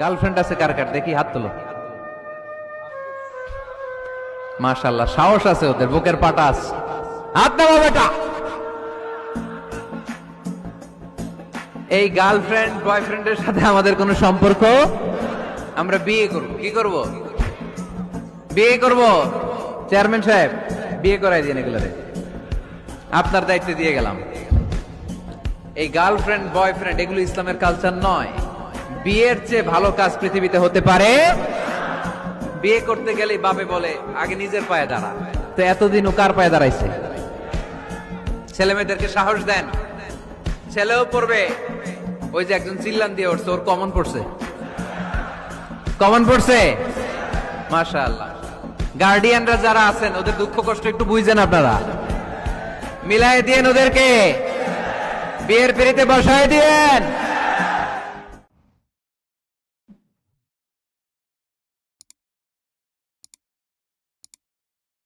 Girlfriend আছে কার কার দেখি হাত তোলো। মাশাআল্লাহ, সাহস আছে ওদের, বুকের পাটা আছে। হাত নামা বেটা। এই গার্লফ্রেন্ড বয়ফ্রেন্ডের সাথে আমাদের কোনো সম্পর্ক, আমরা বিয়ে করব। কি করব? বিয়ে করব। চেয়ারম্যান সাহেব বিয়ে করাই দিন এগুলোরে, আপনার দায়িত্বে দিয়ে গেলাম। এই গার্লফ্রেন্ড বয়ফ্রেন্ড এগুলো ইসলামের কালচার নয়। বিয়ের চেয়ে ভালো কাজ পৃথিবীতে হতে পারে। বিয়ে করতে গেলেই বাপে বলে আগে নিজের পায়ে দাঁড়া। তো এতদিন ও কার পায়ে দাঁড়াইছে? ছেলে মেয়েদেরকে সাহস দেন, ছেলেও পড়বে। ওই যে একজন চিল্লান দিয়ে উঠছে, ওর কমন পড়ছে, কমন পড়ছে। মাশাআল্লাহ। গার্ডিয়ানরা যারা আছেন ওদের দুঃখ কষ্ট একটু বুঝছেন আপনারা, মিলাই দিয়েন ওদেরকে, বিয়ের পিড়িতে বসায় দিয়েন।